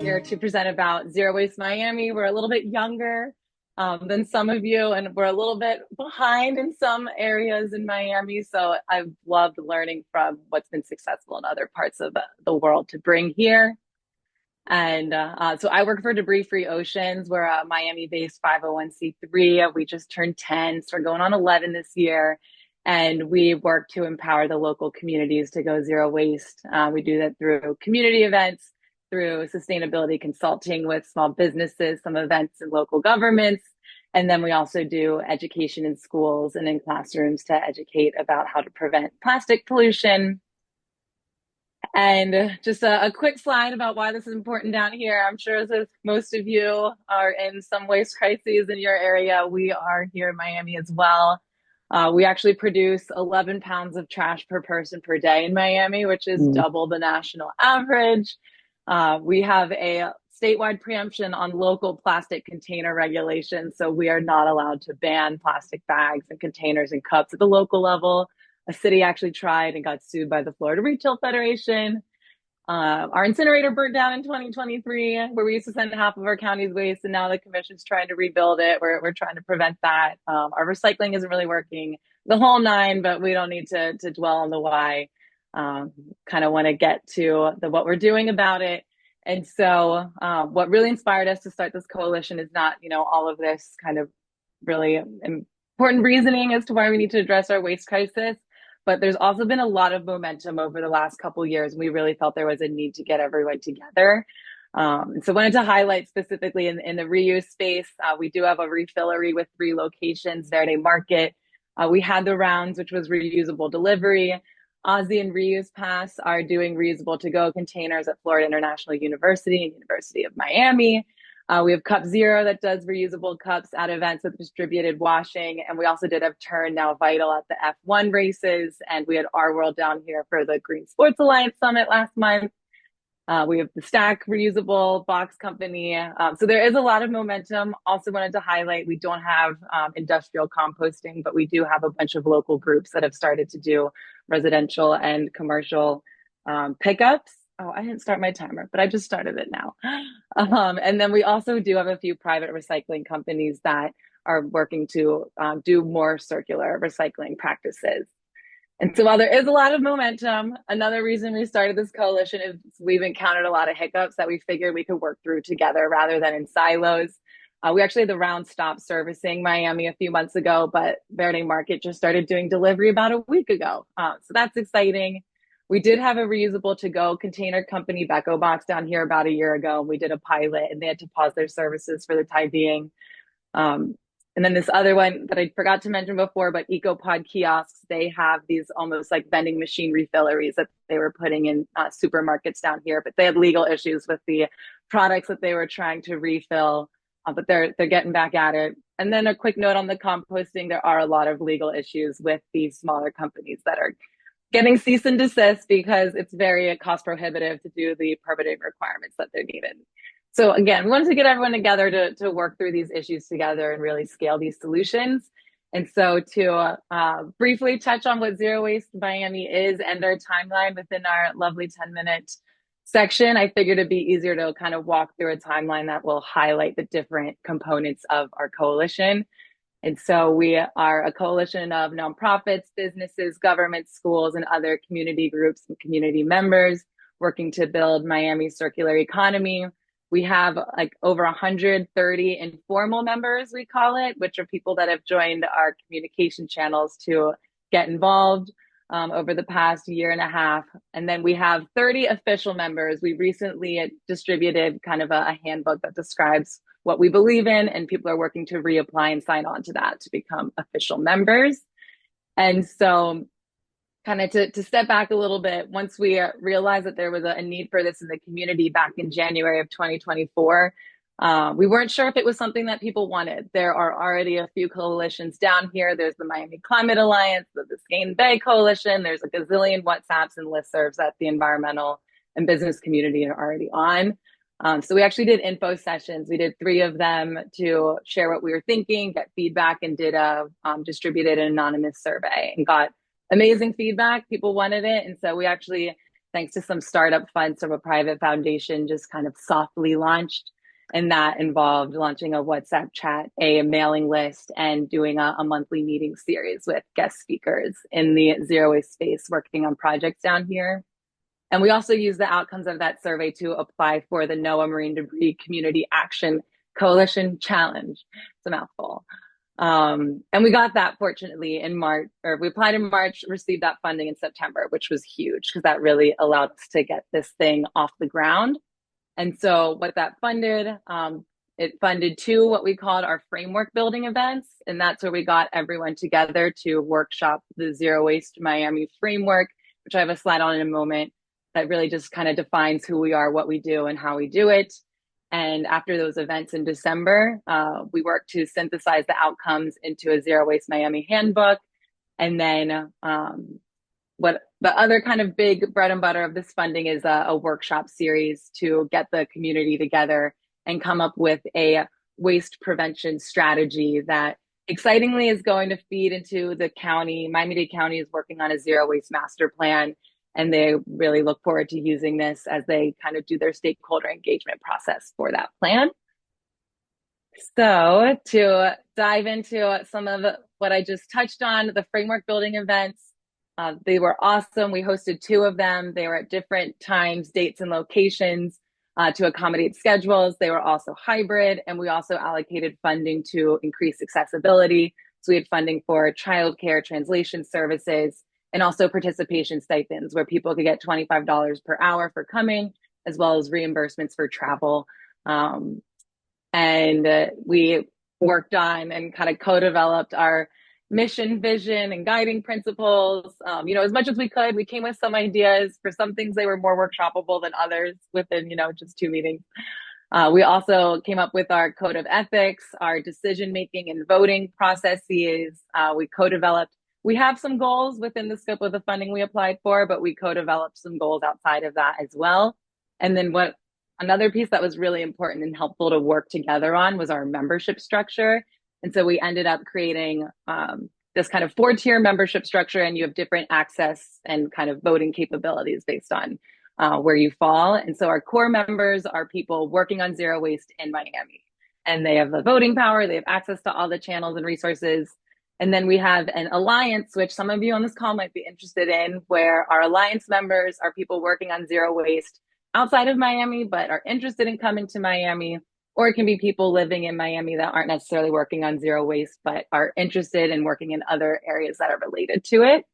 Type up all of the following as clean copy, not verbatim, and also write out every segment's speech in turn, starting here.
here to present about Zero Waste Miami. We're a little bit younger than some of you, and we're a little bit behind in some areas in Miami. So I've loved learning from what's been successful in other parts of the world to bring here. And so I work for Debris Free Oceans. We're a Miami-based 501c3. We just turned 10, so we're going on 11 this year. And we work to empower the local communities to go zero waste. We do that through community events, through sustainability consulting with small businesses, some events in local governments. And then we also do education in schools and in classrooms to educate about how to prevent plastic pollution. And just a quick slide about why this is important down here. I'm sure as most of you are in some waste crises in your area, we are here in Miami as well. We actually produce 11 pounds of trash per person per day in Miami, which is double the national average. We have a statewide preemption on local plastic container regulations, so we are not allowed to ban plastic bags and containers and cups at the local level. A city actually tried and got sued by the Florida Retail Federation. Our incinerator burnt down in 2023, where we used to send half of our county's waste, and now the commission's trying to rebuild it. We're trying to prevent that. Our recycling isn't really working, the whole nine, but we don't need to dwell on the why. Kind of want to get to what we're doing about it. And so what really inspired us to start this coalition is not, all of this kind of really important reasoning as to why we need to address our waste crisis. But there's also been a lot of momentum over the last couple of years. And we really felt there was a need to get everyone together. And so wanted to highlight specifically in the reuse space, we do have a refillery with 3 locations, Verde Market. We had the rounds, which was reusable delivery. Ozzy and Reuse Pass are doing reusable to-go containers at Florida International University and University of Miami. We have Cup Zero that does reusable cups at events with distributed washing. And we also did have Turn Now Vital at the F1 races. And we had Our World down here for the Green Sports Alliance Summit last month. We have the Stack reusable box company. So there is a lot of momentum. Also wanted to highlight, we don't have industrial composting, but we do have a bunch of local groups that have started to do residential and commercial pickups. Oh, I didn't start my timer, but I just started it now. And then we also do have a few private recycling companies that are working to do more circular recycling practices. And so while there is a lot of momentum, another reason we started this coalition is we've encountered a lot of hiccups that we figured we could work through together rather than in silos. We actually had the round stop servicing Miami a few months ago, but Verde Market just started doing delivery about a week ago. So that's exciting. We did have a reusable to-go container company, Becco Box, down here about a year ago. We did a pilot and they had to pause their services for the time being. And then this other one that I forgot to mention before, but EcoPod kiosks, they have these almost like vending machine refilleries that they were putting in supermarkets down here, but they had legal issues with the products that they were trying to refill, but they're getting back at it. And then a quick note on the composting, there are a lot of legal issues with these smaller companies that are getting cease and desist because it's very cost prohibitive to do the permitting requirements that they're needed. So again, we wanted to get everyone together to work through these issues together and really scale these solutions. And so to briefly touch on what Zero Waste Miami is and our timeline within our lovely 10-minute section, I figured it'd be easier to kind of walk through a timeline that will highlight the different components of our coalition. And so we are a coalition of nonprofits, businesses, governments, schools, and other community groups and community members working to build Miami's circular economy. We have like over 130 informal members, we call it, which are people that have joined our communication channels to get involved over the past year and a half. And then we have 30 official members. We recently distributed kind of a handbook that describes what we believe in, and people are working to reapply and sign on to that to become official members. And so kind of to step back a little bit, once we realized that there was a need for this in the community back in January of 2024, we weren't sure if it was something that people wanted. There are already a few coalitions down here. There's the Miami Climate Alliance, the Biscayne Bay Coalition. There's a gazillion WhatsApps and listservs that the environmental and business community are already on. So we actually did info sessions. We did 3 of them to share what we were thinking, get feedback, and did a distributed an anonymous survey and got amazing feedback. People wanted it. And so we actually thanks to some startup funds from a private foundation, just kind of softly launched. And that involved launching a WhatsApp chat, a mailing list, and doing a monthly meeting series with guest speakers in the zero waste space working on projects down here. And we also use the outcomes of that survey to apply for the NOAA Marine Debris Community Action Coalition Challenge. It's a mouthful. And we got that fortunately in March, or we applied in March, received that funding in September, which was huge because that really allowed us to get this thing off the ground. And so what that funded, it funded two what we called our framework building events. And that's where we got everyone together to workshop the Zero Waste Miami framework, which I have a slide on in a moment, that really just kind of defines who we are, what we do, and how we do it. And after those events in December, we worked to synthesize the outcomes into a Zero Waste Miami handbook. And then what the other kind of big bread and butter of this funding is a workshop series to get the community together and come up with a waste prevention strategy that excitingly is going to feed into the county. Miami-Dade County is working on a zero waste master plan, and they really look forward to using this as they kind of do their stakeholder engagement process for that plan. So to dive into some of what I just touched on, the framework building events, they were awesome. We hosted two of them. They were at different times, dates, and locations to accommodate schedules. They were also hybrid, and we also allocated funding to increase accessibility. So we had funding for childcare, translation services, and also participation stipends where people could get $25 per hour for coming, as well as reimbursements for travel. We worked on and kind of co-developed our mission, vision, and guiding principles. As much as we could, we came with some ideas. For some things, they were more workshopable than others within, just 2 meetings. We also came up with our code of ethics, our decision-making and voting processes. We co-developed. We have some goals within the scope of the funding we applied for, but we co-developed some goals outside of that as well. And then another piece that was really important and helpful to work together on was our membership structure. And so we ended up creating this kind of 4-tier membership structure, and you have different access and kind of voting capabilities based on where you fall. And so our core members are people working on zero waste in Miami, and they have the voting power, they have access to all the channels and resources. And then we have an alliance, which some of you on this call might be interested in, where our alliance members are people working on zero waste outside of Miami, but are interested in coming to Miami. Or it can be people living in Miami that aren't necessarily working on zero waste, but are interested in working in other areas that are related to it.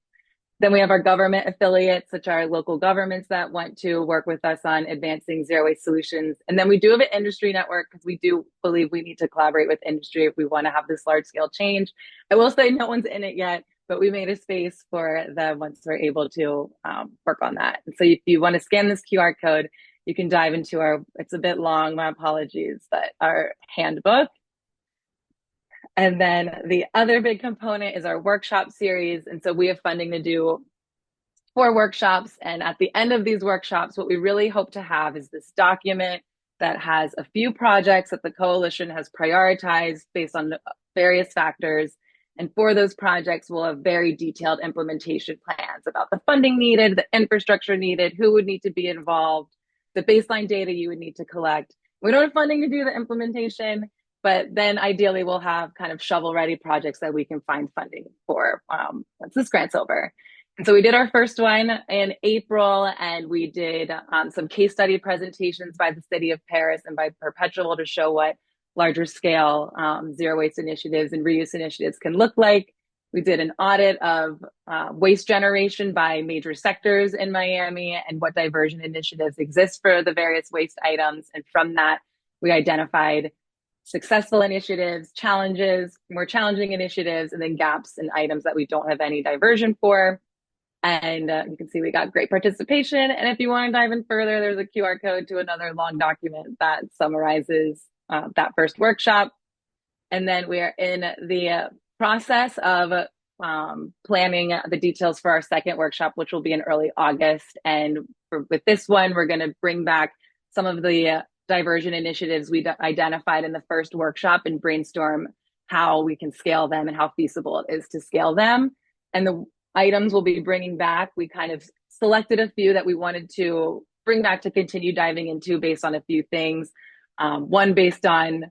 Then we have our government affiliates, which are local governments that want to work with us on advancing zero waste solutions. And then we do have an industry network because we do believe we need to collaborate with industry if we want to have this large scale change. I will say no one's in it yet, but we made a space for them once we're able to work on that. And so if you want to scan this QR code, you can dive into it's a bit long, my apologies, but our handbook. And then the other big component is our workshop series. And so we have funding to do 4 workshops. And at the end of these workshops, what we really hope to have is this document that has a few projects that the coalition has prioritized based on various factors. And for those projects, we'll have very detailed implementation plans about the funding needed, the infrastructure needed, who would need to be involved, the baseline data you would need to collect. We don't have funding to do the implementation, but then ideally we'll have kind of shovel-ready projects that we can find funding for once this grant's over. And so we did our first one in April, and we did some case study presentations by the city of Paris and by Perpetual to show what larger scale zero waste initiatives and reuse initiatives can look like. We did an audit of waste generation by major sectors in Miami and what diversion initiatives exist for the various waste items. And from that, we identified successful initiatives, challenges, more challenging initiatives, and then gaps in items that we don't have any diversion for. And you can see we got great participation. And if you want to dive in further, there's a QR code to another long document that summarizes that first workshop. And then we are in the process of planning the details for our second workshop, which will be in early August. And with this one, we're going to bring back some of the diversion initiatives we identified in the first workshop and brainstorm how we can scale them and how feasible it is to scale them. And items we'll be bringing back. We kind of selected a few that we wanted to bring back to continue diving into based on a few things. One based on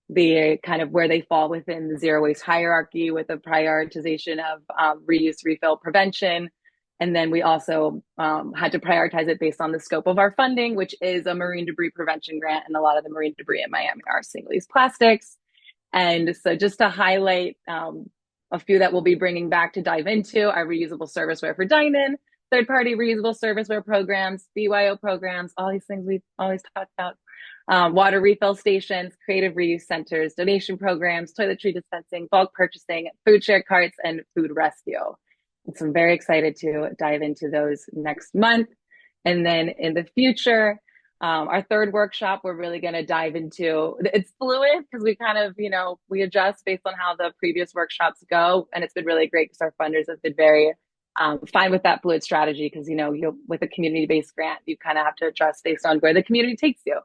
the kind of where they fall within the zero waste hierarchy with a prioritization of reuse, refill, prevention. And then we also had to prioritize it based on the scope of our funding, which is a marine debris prevention grant. And a lot of the marine debris in Miami are single-use plastics. And so just to highlight a few that we'll be bringing back to dive into our reusable serviceware for dine-in, third-party reusable serviceware programs, BYO programs, all these things we've always talked about, water refill stations, creative reuse centers, donation programs, toiletry dispensing, bulk purchasing, food share carts, and food rescue. And so I'm very excited to dive into those next month. And then in the future, our third workshop, we're really going to dive into, it's fluid because we kind of, we adjust based on how the previous workshops go. And it's been really great because our funders have been very fine with that fluid strategy because, with a community-based grant, you kind of have to adjust based on where the community takes you.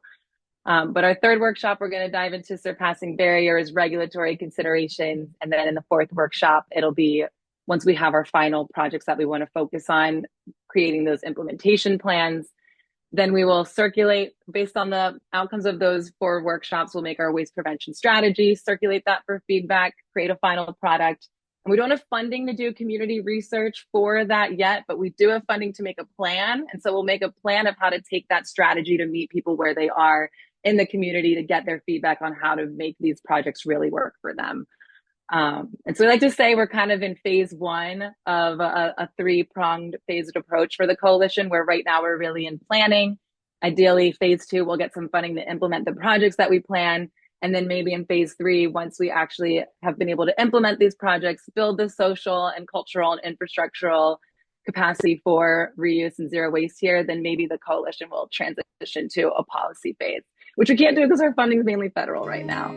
But our third workshop, we're going to dive into surpassing barriers, regulatory considerations. And then in the fourth workshop, it'll be once we have our final projects that we want to focus on, creating those implementation plans. Then we will circulate based on the outcomes of those 4 workshops. We'll make our waste prevention strategy, circulate that for feedback, create a final product. And we don't have funding to do community research for that yet, but we do have funding to make a plan. And so we'll make a plan of how to take that strategy to meet people where they are in the community to get their feedback on how to make these projects really work for them. And so we like to say we're kind of in phase 1 of a 3-pronged phased approach for the coalition, where right now we're really in planning. Ideally, phase 2, we'll get some funding to implement the projects that we plan. And then maybe in phase 3, once we actually have been able to implement these projects, build the social and cultural and infrastructural capacity for reuse and zero waste here, then maybe the coalition will transition to a policy phase, which we can't do because our funding is mainly federal right now.